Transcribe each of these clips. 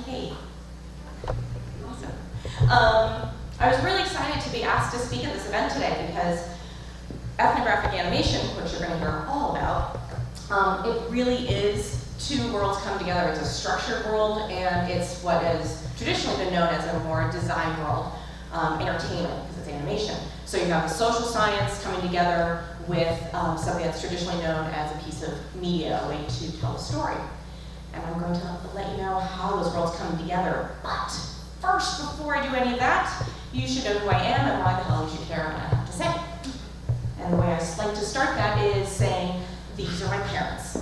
Hey. Awesome. I was really excited to be asked to speak at this event today because ethnographic animation, which you're going to hear all about, it really is two worlds come together. It's a structured world, and it's what has traditionally been known as a more design world, entertainment, because it's animation. So you have the social science coming together with something that's traditionally known as a piece of media, a way to tell a story. And I'm going to let you know how those worlds come together. But first, before I do any of that, you should know who I am and why the hell you should care what I have to say. And the way I like to start that is saying, these are my parents.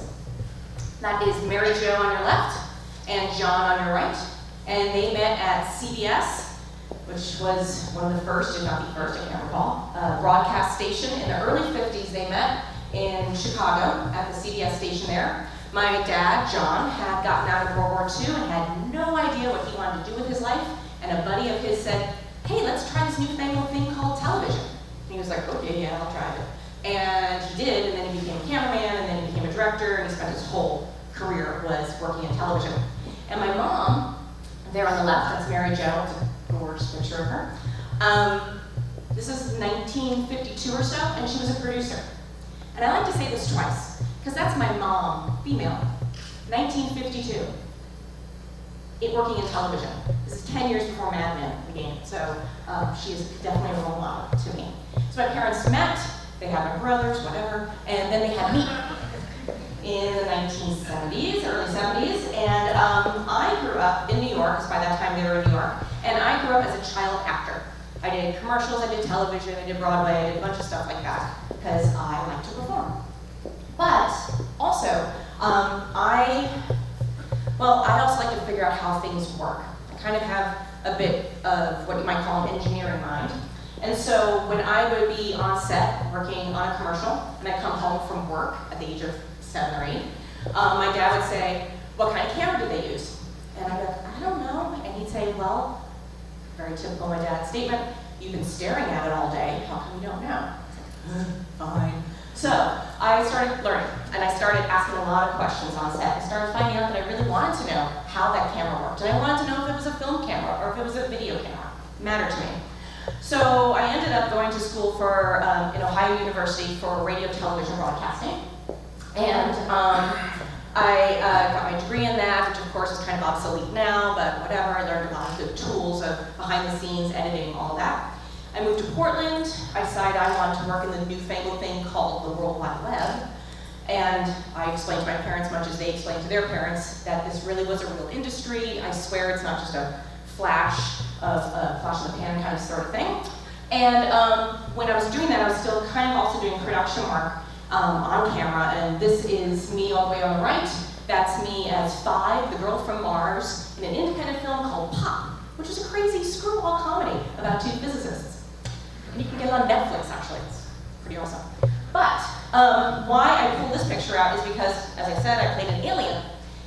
That is Mary Jo on your left and John on your right. And they met at CBS, which was one of the first, if not the first, I can't recall, broadcast station. In the early 50s, they met in Chicago at the CBS station there. My dad, John, had gotten out of World War II and had no idea what he wanted to do with his life. And a buddy of his said, hey, let's try this newfangled thing called television. And he was like, okay, yeah, I'll try it. And he did, and then he became a cameraman, and then he became a director, and he spent his whole career was working in television. And my mom, there on the left, that's Mary Jo, it's a gorgeous picture of her. This is 1952 or so, and she was a producer. And I like to say this twice, because that's my mom, female, 1952, working in television. This is 10 years before Mad Men began, so she is definitely a role model to me. So my parents met, they had my brothers, whatever, and then they had me in the 1970s, early 70s, and I grew up in New York, because by that time they were in New York, and I grew up as a child actor. I did commercials, I did television, I did Broadway, I did a bunch of stuff like that, because I like to perform. But also, I also like to figure out how things work. I kind of have a bit of what you might call an engineering mind. And so when I would be on set working on a commercial, and I come home from work at the age of 7 or 8, my dad would say, what kind of camera did they use? And I'd go, I don't know. And he'd say, well, very typical my dad's statement, you've been staring at it all day, how come you don't know? I was like, fine. So I started learning, and I started asking a lot of questions on set. I started finding out that I really wanted to know how that camera worked. And I wanted to know if it was a film camera or if it was a video camera. It mattered to me. So I ended up going to school for, in Ohio University for radio, television, broadcasting. And I got my degree in that, which of course is kind of obsolete now, but whatever. I learned a lot of good tools of behind the scenes, editing, all of that. I moved to Portland. I decided I wanted to work in the newfangled thing called the World Wide Web. And I explained to my parents, much as they explained to their parents, that this really was a real industry. I swear it's not just a flash in the pan kind of sort of thing. And when I was doing that, I was still kind of also doing production work on camera. And this is me all the way on the right. That's me as 5, the girl from Mars, in an independent film called Pop, which is a crazy screwball comedy about 2 physicists. And you can get it on Netflix, actually. It's pretty awesome. But why I pulled this picture out is because, as I said, I played an alien.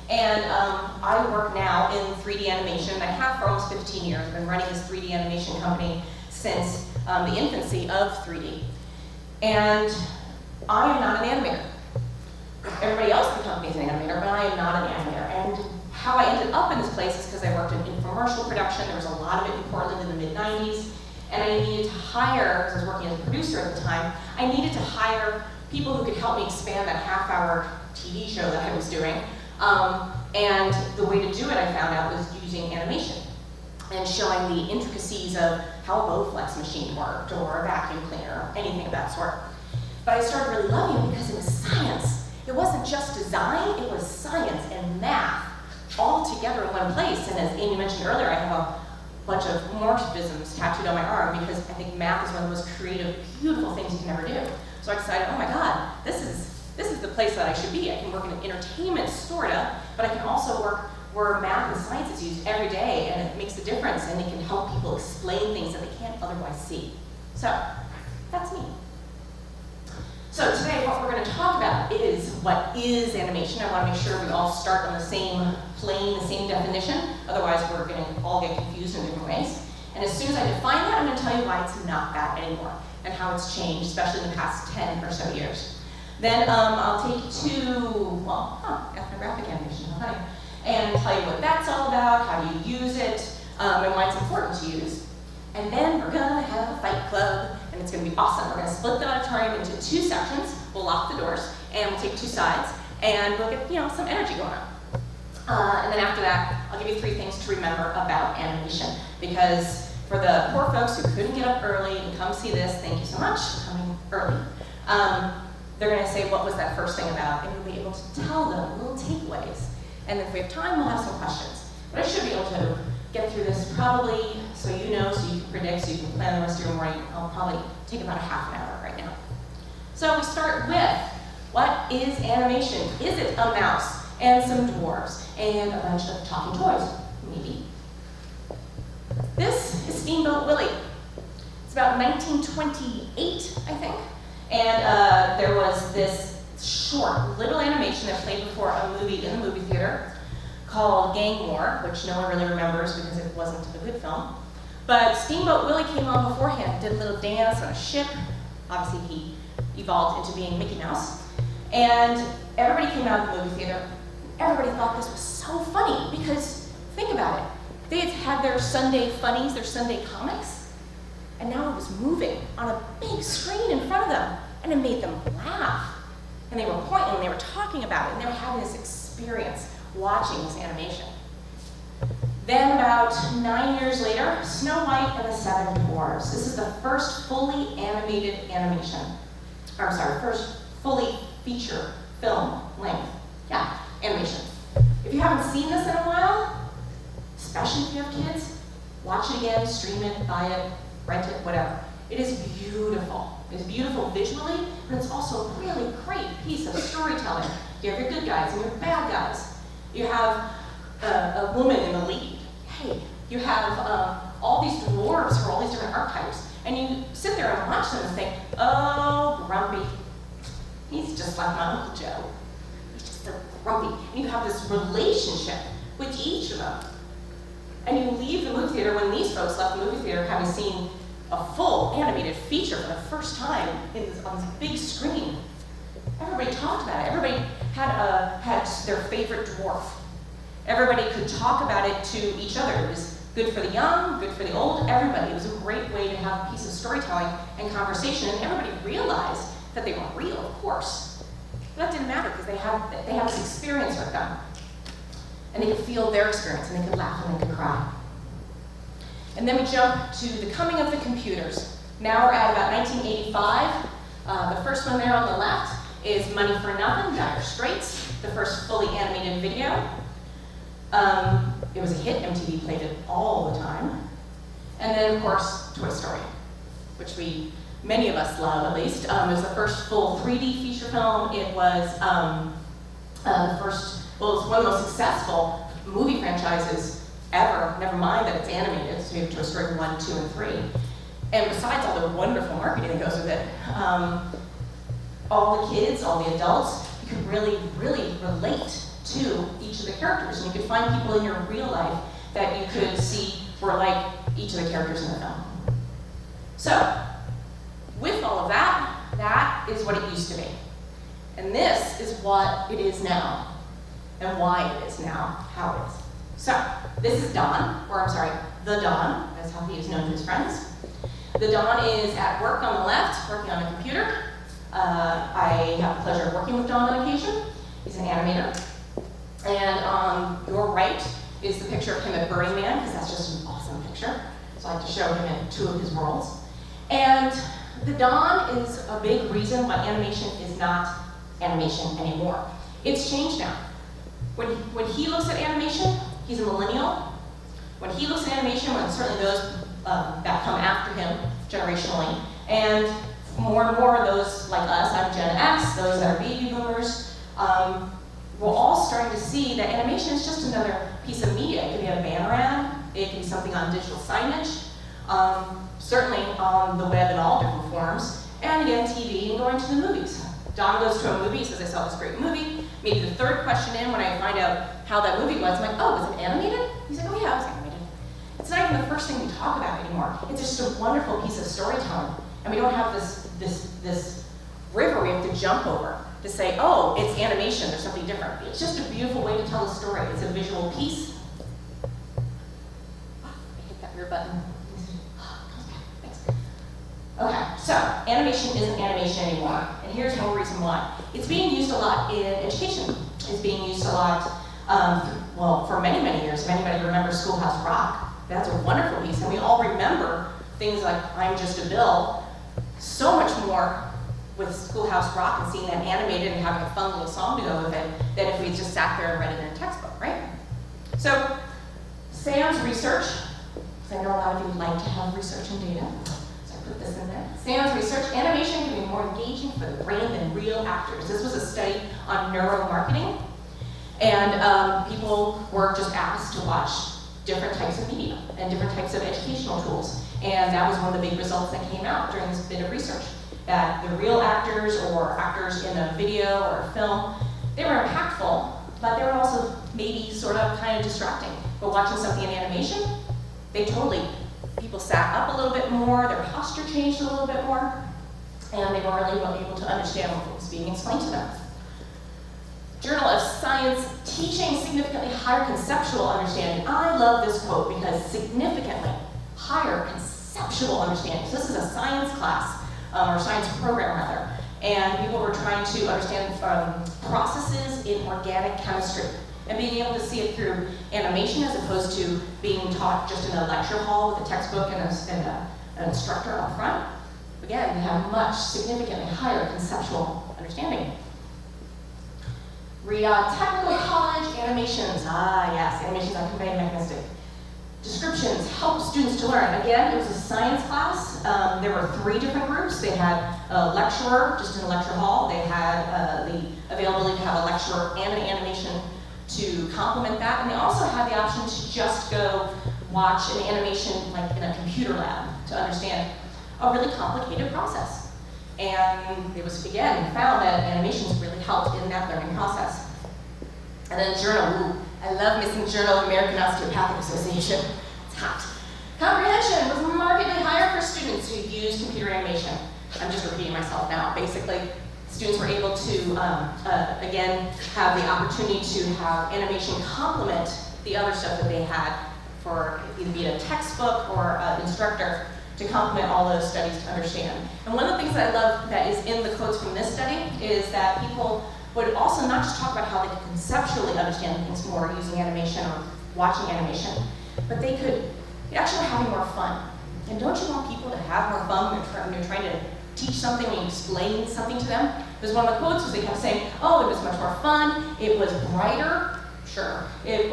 And I work now in 3D animation. I have for almost 15 years. I've been running this 3D animation company since the infancy of 3D. And I am not an animator. Everybody else in the company is an animator, but I am not an animator. And how I ended up in this place is because I worked in infomercial production. There was a lot of it in Portland in the mid-90s. And I needed to hire, because I was working as a producer at the time, I needed to hire people who could help me expand that half-hour TV show that I was doing. And the way to do it, I found out, was using animation and showing the intricacies of how a Bowflex machine worked, or a vacuum cleaner, or anything of that sort. But I started really loving it because it was science. It wasn't just design, it was science and math all together in one place. And as Amy mentioned earlier, I have a bunch of morphisms tattooed on my arm because I think math is one of the most creative, beautiful things you can ever do. So I decided, oh my God, this is the place that I should be. I can work in entertainment, sorta, but I can also work where math and science is used every day, and it makes a difference, and it can help people explain things that they can't otherwise see. So that's me. So today what we're going to talk about is what is animation. I want to make sure we all start on the same plane, the same definition. Otherwise we're going to all get confused in different ways. And as soon as I define that, I'm going to tell you why it's not that anymore and how it's changed, especially in the past 10 or so years. Then I'll take you to, ethnographic animation, and tell you what that's all about. about, how do you use it, and why it's important to use. And then we're gonna have a fight club, and it's gonna be awesome. We're gonna split the auditorium into 2 sections. We'll lock the doors, and we'll take 2 sides, and we'll get, some energy going on. And then after that, I'll give you 3 things to remember about animation, because for the poor folks who couldn't get up early and come see this, thank you so much for coming early. They're gonna say, what was that first thing about? And you'll be able to tell them little takeaways. And if we have time, we'll have some questions. But I should be able to get through this probably so you know, so you can predict, so you can plan the rest of your morning. I'll probably take about a half an hour right now. So we start with, what is animation? Is it a mouse and some dwarves and a bunch of talking toys? Maybe. This is Steamboat Willie. It's about 1928, I think. And there was this short little animation that played before a movie in the movie theater called Gang War, which no one really remembers because it wasn't a good film. But Steamboat Willie came on beforehand, did a little dance on a ship. Obviously he evolved into being Mickey Mouse. And everybody came out of the movie theater. Everybody thought this was so funny because, think about it. They had had their Sunday funnies, their Sunday comics, and now it was moving on a big screen in front of them, and it made them laugh. And they were pointing, and they were talking about it, and they were having this experience watching this animation. Then about 9 years later, Snow White and the 7 Dwarfs. This is the first fully animated animation. Or, I'm sorry, first fully feature film length. Yeah, animation. If you haven't seen this in a while, especially if you have kids, watch it again, stream it, buy it, rent it, whatever. It is beautiful. It's beautiful visually, but it's also a really great piece of storytelling. You have your good guys and your bad guys. You have a woman in the lead. Hey, you have all these dwarves for all these different archetypes. And you sit there and watch them and think, oh, grumpy. He's just like my Uncle Joe. He's just so grumpy. And you have this relationship with each of them. And you leave the movie theater when these folks left the movie theater having seen a full animated feature for the first time on this big screen. Everybody talked about it. Everybody had their favorite dwarf. Everybody could talk about it to each other. It was good for the young, good for the old, everybody. It was a great way to have a piece of storytelling and conversation, and everybody realized that they weren't real, of course. But that didn't matter because they have this experience with them. And they could feel their experience, and they could laugh and they could cry. And then we jump to the coming of the computers. Now we're at about 1985. The first one there on the left is Money for Nothing, Dire Straits, the first fully animated video. It was a hit. MTV played it all the time. And then, of course, Toy Story, which many of us love, at least. It was the first full 3D feature film. It was it was one of the most successful movie franchises ever, never mind that it's animated, so you have Toy Story 1, 2, and 3. And besides all the wonderful marketing that goes with it, all the kids, all the adults, you could really, really relate to each of the characters. And you could find people in your real life that you could see were like each of the characters in the film. So, with all of that, that is what it used to be. And this is what it is now, and why it is now, how it is. So, this is Don, or I'm sorry, the Don, that's how he is known to his friends. The Don is at work on the left, working on a computer. I have the pleasure of working with Don on occasion. He's an animator. And on your right is the picture of him at Burning Man, because that's just an awesome picture. So I like to show him in 2 of his worlds. And the Don is a big reason why animation is not animation anymore. It's changed now. When he looks at animation, he's a millennial. When he looks at animation, when certainly those that come after him generationally, and more and more of those like us, I'm Gen X, those that are baby boomers, we're all starting to see that animation is just another piece of media. It can be a banner ad, it can be something on digital signage, certainly on the web in all different forms, and again, TV and going to the movies. Don goes to a movie, he says, I saw this great movie. Maybe the 3rd question in, when I find out how that movie was, I'm like, oh, was it animated? He's like, oh yeah, it was animated. It's not even the first thing we talk about anymore. It's just a wonderful piece of storytelling. And we don't have this river we have to jump over to say, oh, it's animation, there's something different. It's just a beautiful way to tell a story. It's a visual piece. animation isn't animation anymore, and here's no reason why. It's being used a lot in education. It's being used a lot, well, for many, many years. If anybody remembers Schoolhouse Rock, that's a wonderful piece, and we all remember things like I'm Just a Bill so much more with Schoolhouse Rock and seeing that animated and having a fun little song to go with it than if we just sat there and read it in a textbook, right? So, Sam's research, because I know a lot of you like to have research and data, so I put this in there. Sam's research, animation can be more engaging for the brain than real actors. This was a study on neuromarketing, and people were just asked to watch different types of media and different types of educational tools. And that was one of the big results that came out during this bit of research, that the real actors or actors in a video or a film, they were impactful, but they were also maybe sort of kind of distracting. But watching something in animation, people sat up a little bit more, their posture changed a little bit more, and they were really able to understand what was being explained to them. Journal of Science, teaching significantly higher conceptual understanding. I love this quote because significantly higher conceptual understanding. So this is a science class, or science program rather, and people were trying to understand processes in organic chemistry and being able to see it through animation as opposed to being taught just in a lecture hall with a textbook and an instructor up front. Again, we have much significantly higher conceptual understanding. Technical college animations. Ah, yes, animations are conveying mechanistic. Descriptions help students to learn. Again, it was a science class. There were 3 different groups. They had a lecturer just in a lecture hall. They had the availability to have a lecturer and an animation to complement that. And they also had the option to just go watch an animation like in a computer lab to understand a really complicated process. And it was, again, found that animations really helped in that learning process. And then journal. Ooh, I love missing Journal of American Osteopathic Association. It's hot. Comprehension was markedly higher for students who used computer animation. I'm just repeating myself now. Basically, students were able to, again, have the opportunity to have animation complement the other stuff that they had for either be a textbook or an instructor to complement all those studies to understand. And one of the things that I love that is in the quotes from this study is that people would also not just talk about how they could conceptually understand things more using animation or watching animation, but they actually were having more fun. And don't you want people to have more fun when you're trying to teach something, when you explain something to them? Because one of the quotes was they kept saying, oh, it was much more fun, it was brighter, sure. It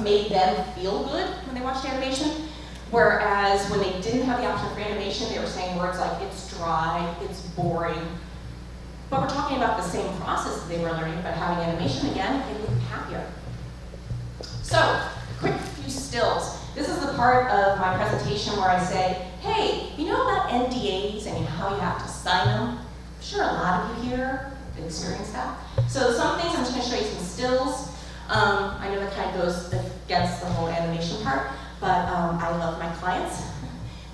made them feel good when they watched animation. Whereas when they didn't have the option for animation, they were saying words like, it's dry, it's boring. But we're talking about the same process that they were learning, but having animation again, they were happier. So, quick few stills. This is the part of my presentation where I say, hey, you know about NDAs and how you have to sign them? I'm sure a lot of you here have experienced that. So some things, I'm just going to show you some stills. I know that kind of goes against the whole animation part, but I love my clients,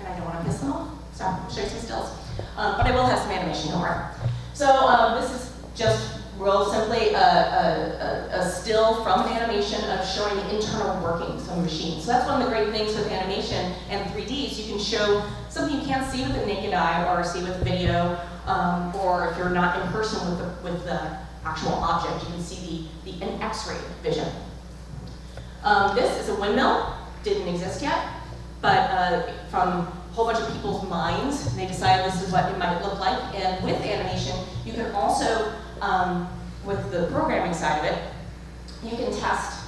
and I don't want to piss them off, so I'll show you some stills. But I will have some animation, don't worry. So this is just real simply a still from an animation of showing the internal workings of a machine. So that's one of the great things with animation and 3D is you can show something you can't see with the naked eye or see with video, or if you're not in person with the actual object, you can see an X-ray vision. This is a windmill. Didn't exist yet, but from a whole bunch of people's minds, they decided this is what it might look like. And with animation, you can also, with the programming side of it, you can test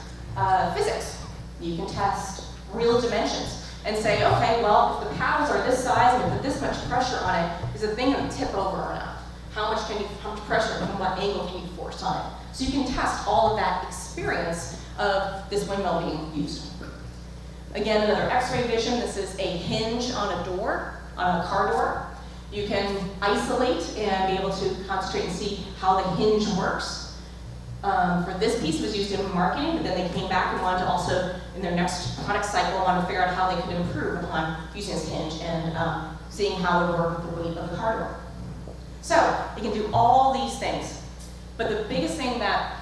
physics. You can test real dimensions and say, okay, well, if the paddles are this size and we put this much pressure on it, is the thing going to tip over or not? How much pressure and what angle can you force on it? So you can test all of that experience of this windmill being used. Again, another X-ray vision. This is a hinge on a door, on a car door. You can isolate and be able to concentrate and see how the hinge works. For this piece, it was used in marketing, but then they came back and wanted to also, in their next product cycle, wanted to figure out how they could improve upon using this hinge and seeing how it would work with the weight of the car door. So, you can do all these things. But the biggest thing that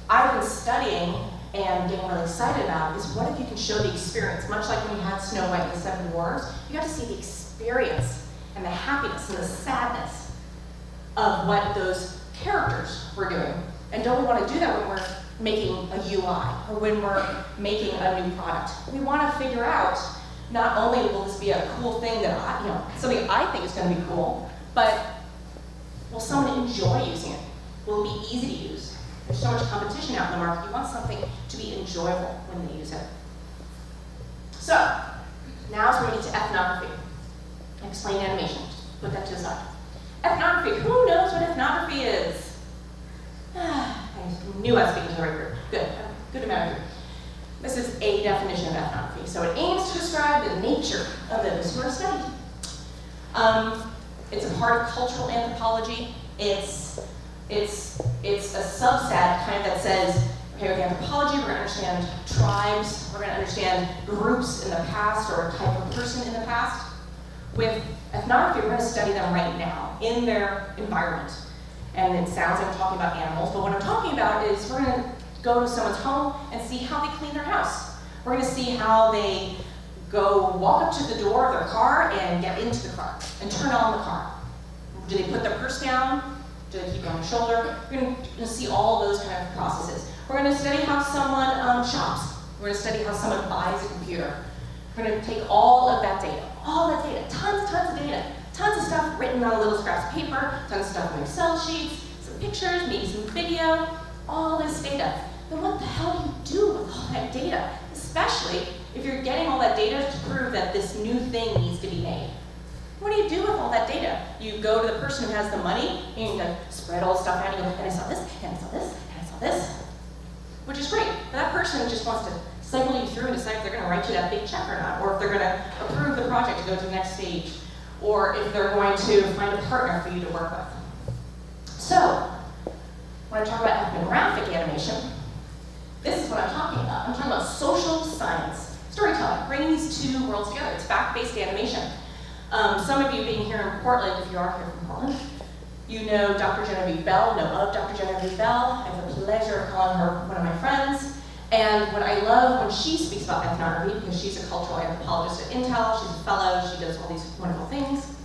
I've been studying and getting really excited about is what if you can show the experience, much like when you had Snow White and the Seven Dwarfs, you got to see the experience and the happiness and the sadness of what those characters were doing. And don't we want to do that when we're making a UI or when we're making a new product? We want to figure out, not only will this be a cool thing that something I think is going to be cool, but will someone enjoy using it? Will it be easy to use? There's so much competition out in the market. You want something to be enjoyable when they use it. So, now is where we get to ethnography. Explain animation. Just put that to the side. Ethnography. Who knows what ethnography is? I knew I was speaking to the right group. Good amount of group. This is a definition of ethnography. So it aims to describe the nature of those who are studied. It's a part of cultural anthropology. It's a subset kind of that says, okay, with anthropology, we're going to understand tribes, we're going to understand groups in the past or a type of person in the past. With ethnography, we're going to study them right now in their environment. And it sounds like I'm talking about animals, but what I'm talking about is we're going to go to someone's home and see how they clean their house. We're going to see how they go walk up to the door of their car and get into the car and turn on the car. Do they put their purse down? Do they keep it on their shoulder? We're going to see all those kind of processes. We're going to study how someone shops. We're going to study how someone buys a computer. We're going to take all of that data, tons of data, tons of stuff written on little scraps of paper, tons of stuff in Excel sheets, some pictures, maybe some video, all this data. But what the hell do you do with all that data? Especially if you're getting all that data to prove that this new thing needs to be made. What do you do with all that data? You go to the person who has the money, and you spread all the stuff out, and you go, and I saw this, and I saw this, and I saw this. Which is great. But that person just wants to cycle you through and decide if they're going to write you that big check or not, or if they're going to approve the project to go to the next stage, or if they're going to find a partner for you to work with. So, when I talk about ethnographic animation, this is what I'm talking about. I'm talking about social science, storytelling, bringing these two worlds together. It's fact-based animation. Some of you being here in Portland, if you are here from Portland, you know Dr. Genevieve Bell, know of Dr. Genevieve Bell. I have the pleasure of calling her one of my friends. And what I love when she speaks about ethnography, because she's a cultural anthropologist at Intel, she's a fellow, she does all these wonderful things.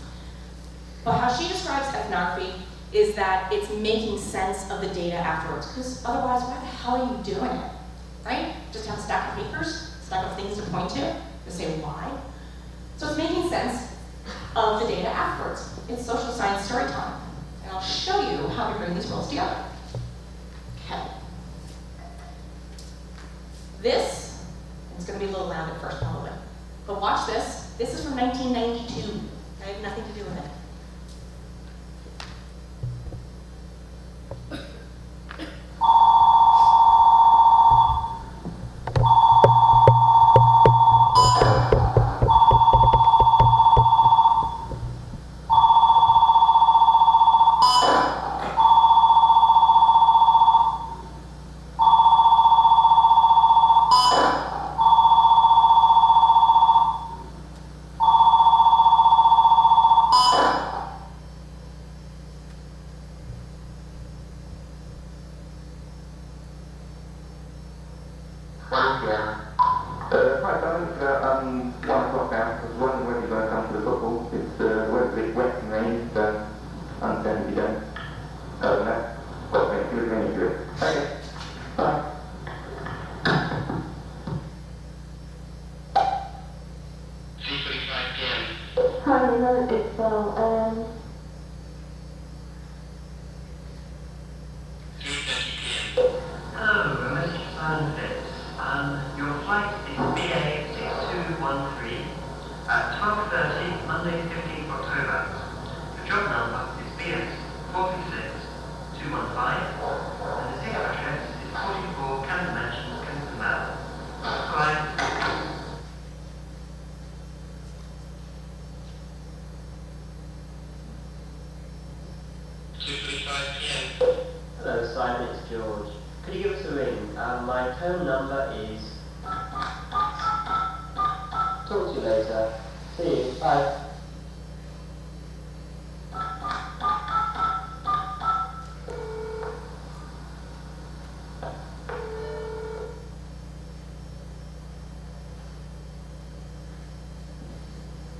But how she describes ethnography is that it's making sense of the data afterwards, because otherwise, why the hell are you doing it, right? Just have a stack of papers, a stack of things to point to say why. So it's making sense of the data afterwards. It's social science storytelling. And I'll show you how we bring these worlds together. Okay. This, it's going to be a little loud at first probably, but watch this. This is from 1992. I have nothing to do with it.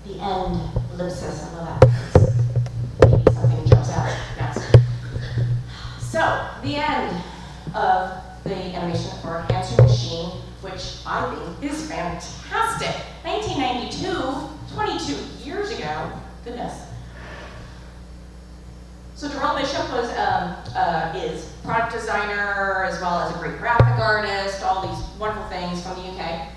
The end Ellipsis, I love that. Maybe something jumps out next. So, the end of the animation for Answering Machine, which I think is fantastic. 1992, 22 years ago, goodness. So Jerome Bishop was, is product designer as well as a great graphic artist, all these wonderful things from the UK.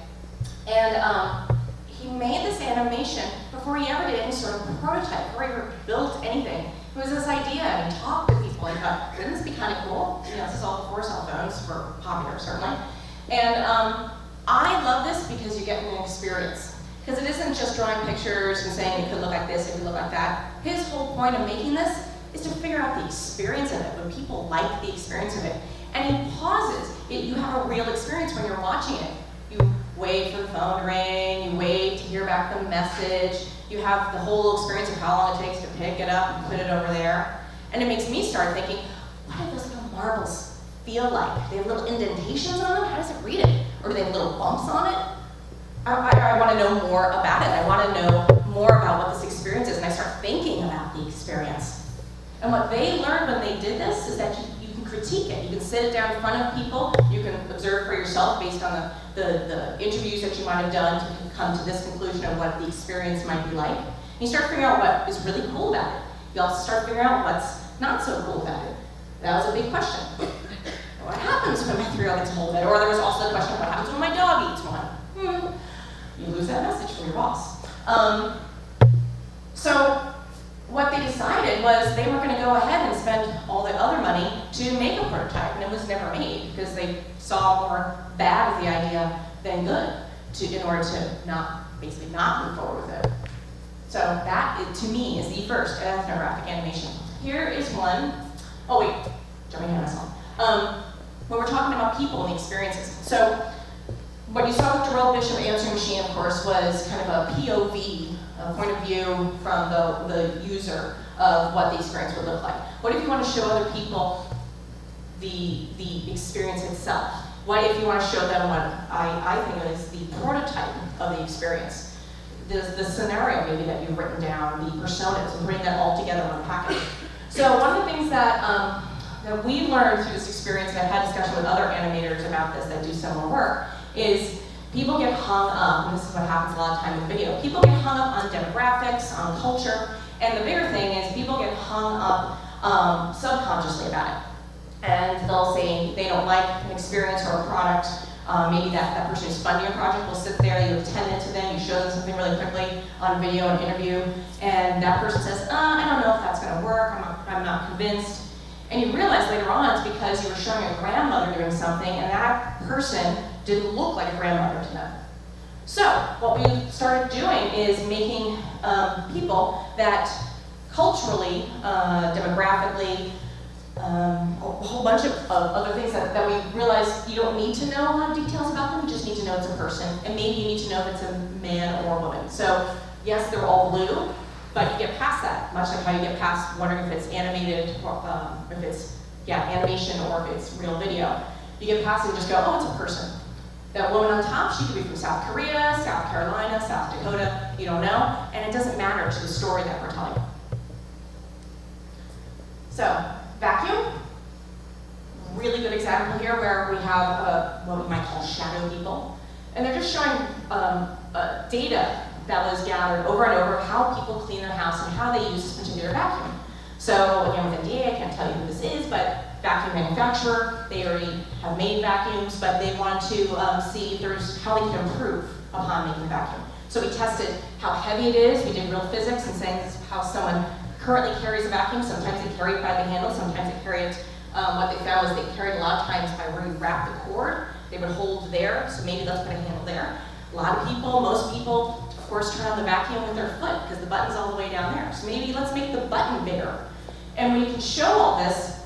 And he made this animation before he ever did any sort of prototype, before he ever built anything. It was this idea, and he talked to people and thought, wouldn't this be kind of cool? You know, this is all before cell phones were popular, certainly. And I love this because you get an experience. Because it isn't just drawing pictures and saying it could look like this, it could look like that. His whole point of making this is to figure out the experience of it, when people like the experience of it. And he pauses. You have a real experience when you're watching it. You wait for the phone to ring, you wait to hear back the message, you have the whole experience of how long it takes to pick it up and put it over there. And it makes me start thinking, what do those little marbles feel like? They have little indentations on them? How does it read it? Or do they have little bumps on it? I want to know more about it. I want to know more about what this experience is, and I start thinking about the experience. And what they learned when they did this is that you can critique it. You can sit it down in front of people. You can observe for yourself based on the interviews that you might have done to come to this conclusion of what the experience might be like. And you start figuring out what is really cool about it. You also start figuring out what's not so cool about it. That was a big question. What happens when my 3-year-old gets a hold of it? Or there was also the question, what happens when my dog eats one? You lose that message from your boss. So what they decided was they were going to go ahead and spend all the other money to make a prototype, and it was never made because they saw more bad of the idea than good in order to basically not move forward with it. So that, to me, is the first ethnographic animation. Here is one. Oh wait, jumping ahead of myself. When we're talking about people and the experiences. So what you saw with Jerome Bishop Answering Machine, of course, was kind of a POV, a point of view from the user of what the experience would look like. What if you want to show other people the experience itself? What if you want to show them what I think is the prototype of the experience? The scenario maybe that you've written down, the personas, and bring that all together in one package. So one of the things that we learned through this experience, and I've had discussion with other animators about this that do similar work, is people get hung up, and this is what happens a lot of time in video, people get hung up on demographics, on culture, and the bigger thing is people get hung up subconsciously about it. And they'll say they don't like an experience or a product, maybe that person who's funding a project will sit there, you attend it to them, you show them something really quickly on video and interview, and that person says, I don't know if that's gonna work, I'm not convinced. And you realize later on it's because you were showing a grandmother doing something and that person didn't look like a grandmother to them. So what we started doing is making people that culturally, demographically, a whole bunch of other things that we realized you don't need to know a lot of details about them, you just need to know it's a person. And maybe you need to know if it's a man or a woman. So yes, they're all blue, but you get past that, much like how you get past wondering if it's animated, or if it's animation or if it's real video. You get past it and just go, oh, it's a person. That woman on top, she could be from South Korea, South Carolina, South Dakota, you don't know, and it doesn't matter to the story that we're telling. So, vacuum, really good example here where we have what we might call shadow people. And they're just showing data that was gathered over and over how people clean their house and how they use this particular vacuum. So again, with NDA, I can't tell you who this is, but vacuum manufacturer, they already have made vacuums, but they want to see if there's how they can improve upon making the vacuum. So we tested how heavy it is. We did real physics and saying this is how someone currently carries a vacuum. Sometimes they carry it by the handle, sometimes they carry it, what they found was they carried a lot of times by where you wrap the cord. They would hold there, so maybe let's put a handle there. A lot of people, most people, of course, turn on the vacuum with their foot because the button's all the way down there. So maybe let's make the button bigger. And when you can show all this,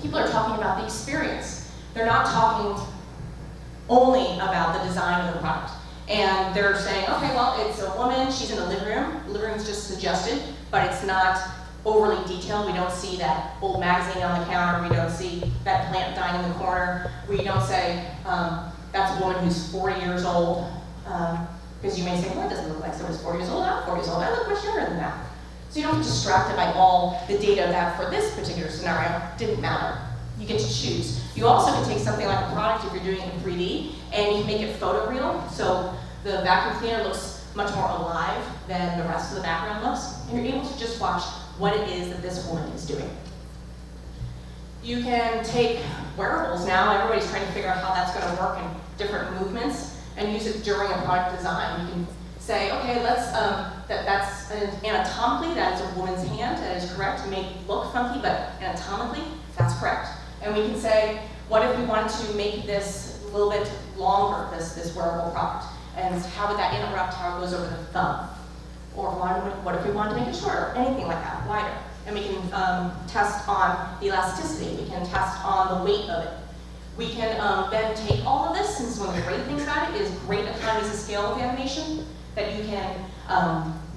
people are talking about the experience. They're not talking only about the design of the product. And they're saying, okay, well, it's a woman, she's in the living room. The living room's just suggested, but it's not overly detailed. We don't see that old magazine on the counter. We don't see that plant dying in the corner. We don't say, that's a woman who's 40 years old. Because Because you may say, well, it doesn't look like someone's 4 years old. I'm 4 years old. I look much younger than that. So you don't get distracted by all the data that for this particular scenario didn't matter. You get to choose. You also can take something like a product if you're doing it in 3D and you can make it photoreal. So the vacuum cleaner looks much more alive than the rest of the background looks. And you're able to just watch what it is that this woman is doing. You can take wearables now. Everybody's trying to figure out how that's going to work in different movements and use it during a product design. You can say, okay, let's, that's anatomically, that is a woman's hand, that is correct. It may look funky, but anatomically, that's correct. And we can say, what if we wanted to make this a little bit longer, this wearable product? And how would that interrupt how it goes over the thumb? Or what if we wanted to make it shorter? Anything like that, wider. And we can test on the elasticity. We can test on the weight of it. We can then take all of this, since one of the great things about it is great economies of scale with animation, that you can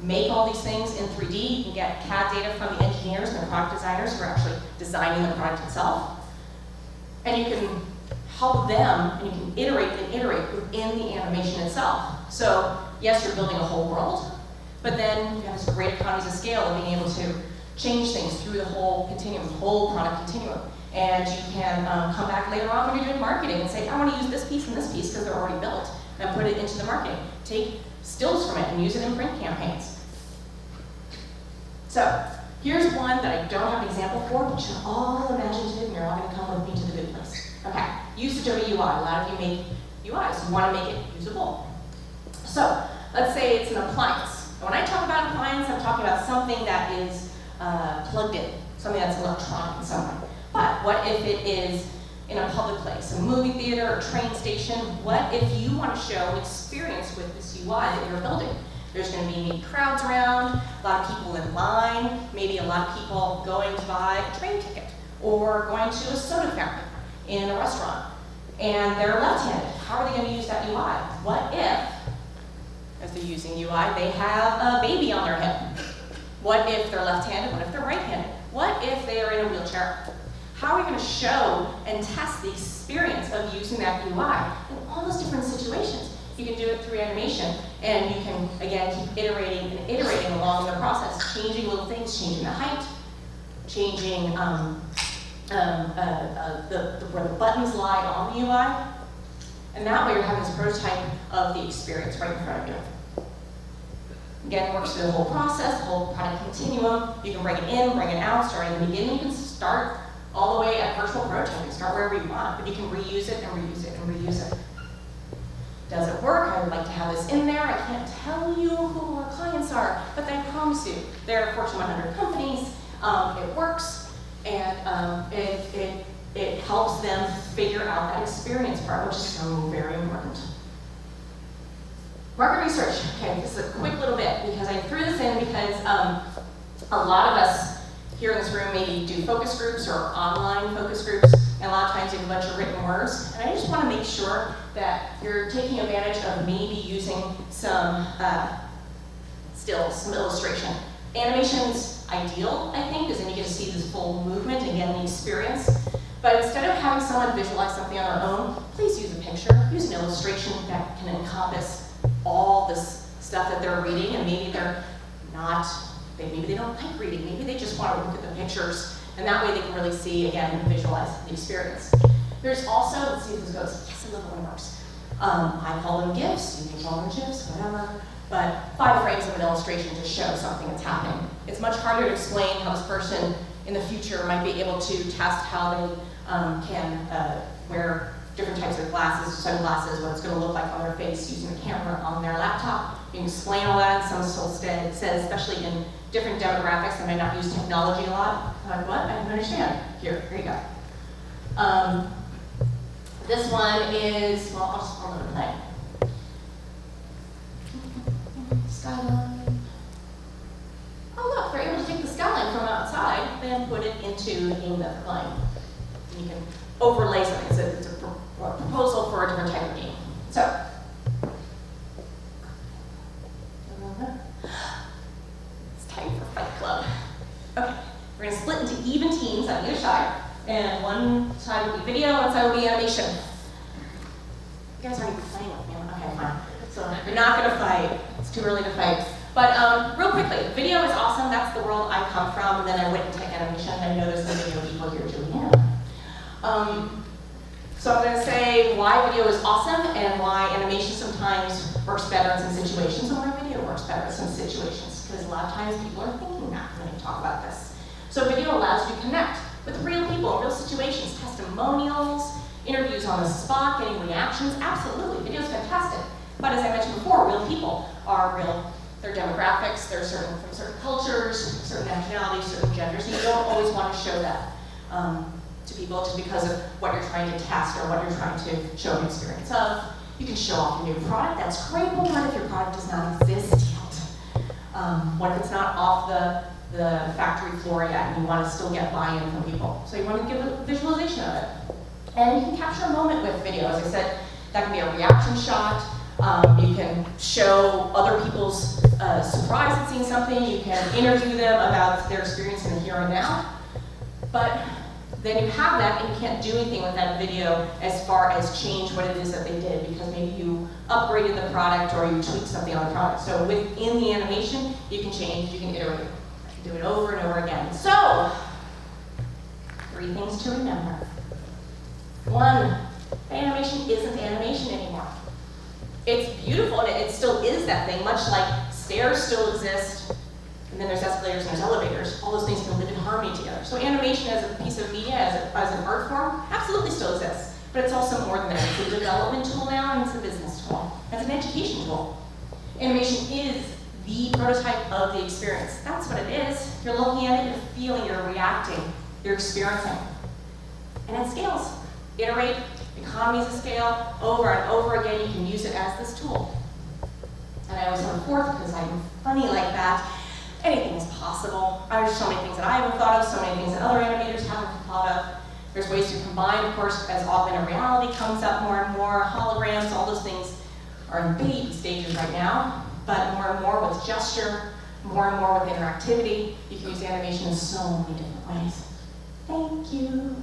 make all these things in 3D. You can get CAD data from the engineers and the product designers who are actually designing the product itself. And you can help them, and you can iterate within the animation itself. So yes, you're building a whole world, but then you have this great economies of scale of being able to change things through the whole continuum, the whole product continuum. And you can come back later on when you're doing marketing and say, I want to use this piece and this piece because they're already built, and put it into the marketing. Take stills from it and use it in print campaigns. So here's one that I don't have an example for, but you're all imaginative and you're all going to come with me to the good place. Okay, usage of a UI. A lot of you make UIs. You want to make it usable. So let's say it's an appliance. And when I talk about appliance, I'm talking about something that is plugged in, something that's electronic in some way. But what if it is in a public place, a movie theater, a train station? What if you want to show an experience with this UI that you're building? There's going to be maybe crowds around, a lot of people in line, maybe a lot of people going to buy a train ticket, or going to a soda fountain in a restaurant, and they're left-handed. How are they going to use that UI? What if, as they're using UI, they have a baby on their head? What if they're left-handed? What if they're right-handed? What if they are in a wheelchair? How are we going to show and test the experience of using that UI in all those different situations? You can do it through animation, and you can, again, keep iterating and iterating along the process, changing little things, changing the height, changing where the buttons lie on the UI. And that way you're having this prototype of the experience right in front of you. Again, it works through the whole process, the whole product continuum. You can bring it in, bring it out, start in the beginning. You can start all the way at virtual prototype. You can start wherever you want, but you can reuse it and reuse it and reuse it. Does it work? I would like to have this in there. I can't tell you who our clients are, but I promise you, they're Fortune 100 companies. It works, and it helps them figure out that experience part, which is so very important. Market research. Okay, this is a quick little bit because I threw this in because a lot of us here in this room maybe do focus groups or online focus groups, and a lot of times you have a bunch of written words. And I just want to make sure that you're taking advantage of maybe using some stills, some illustration. Animation's ideal, I think, because then you get to see this full movement and get the experience. But instead of having someone visualize something on their own, please use a picture, use an illustration that can encompass all this stuff that they're reading, and maybe they're not, maybe they don't like reading, maybe they just want to look at the pictures, and that way they can really see, again, and visualize the experience. There's also, let's see if this goes, yes, I love it when it works. I call them GIFs, you can call them GIFs, whatever, but 5 frames of an illustration to show something that's happening. It's much harder to explain how this person in the future might be able to test how they can wear different types of glasses, sunglasses, what it's going to look like on their face using the camera on their laptop. You can explain all that, and some still says, especially in different demographics that might not use technology a lot. Like, what? I don't understand. Here you go. This one is, well, I'll just hold it play. Skyline. Oh, look, they're able to take the skyline from outside and put it into the game that they're playing. And you can overlay something. It's a proposal for a different type of game. So, it's time for Fight Club. Okay, we're going to split into even teams on either side, and one side will be video, one side will be animation. You guys aren't even playing with me. Okay, fine. So You're not gonna fight. It's too early to fight. But real quickly, video is awesome. That's the world I come from. And then I went into animation, and I know there's some video people here too. Yeah. So I'm gonna say why video is awesome and why animation sometimes works better in some situations and why video works better in some situations. Because a lot of times people are thinking that when we talk about this. So video allows you to connect with real people, real situations, testimonials, interviews on the spot, getting reactions. Absolutely, video's fantastic. But as I mentioned before, real people are real. Their demographics, they're from certain cultures, certain nationalities, certain genders, and you don't always want to show that to people just because of what you're trying to test or what you're trying to show an experience of. You can show off your new product, that's great, but what if your product does not exist yet? What if it's not off the factory floor yet and you want to still get buy-in from people? So you want to give a visualization of it. And you can capture a moment with video. As I said, that can be a reaction shot. You can show other people's surprise at seeing something. You can interview them about their experience in the here and now. But then you have that and you can't do anything with that video as far as change what it is that they did because maybe you upgraded the product or you tweaked something on the product. So within the animation, you can change, you can iterate. You can do it over and over again. So, 3 things to remember. 1, animation isn't animation anymore. It's beautiful and it still is that thing, much like stairs still exist, and then there's escalators and there's elevators. All those things can live in harmony together. So animation as a piece of media, as an art form, absolutely still exists. But it's also more than that. It's a development tool now and it's a business tool. It's an education tool. Animation is the prototype of the experience. That's what it is. You're looking at it, you're feeling, you're reacting, you're experiencing. And it scales. Iterate, economies of scale, over and over again, you can use it as this tool. And I always have a 4th because I'm funny like that. Anything is possible. There's so many things that I haven't thought of, so many things that other animators haven't thought of. There's ways to combine, of course, as augmented reality comes up more and more, holograms, all those things are in baby stages right now, but more and more with gesture, more and more with interactivity. You can use animation in so many different ways. Thank you.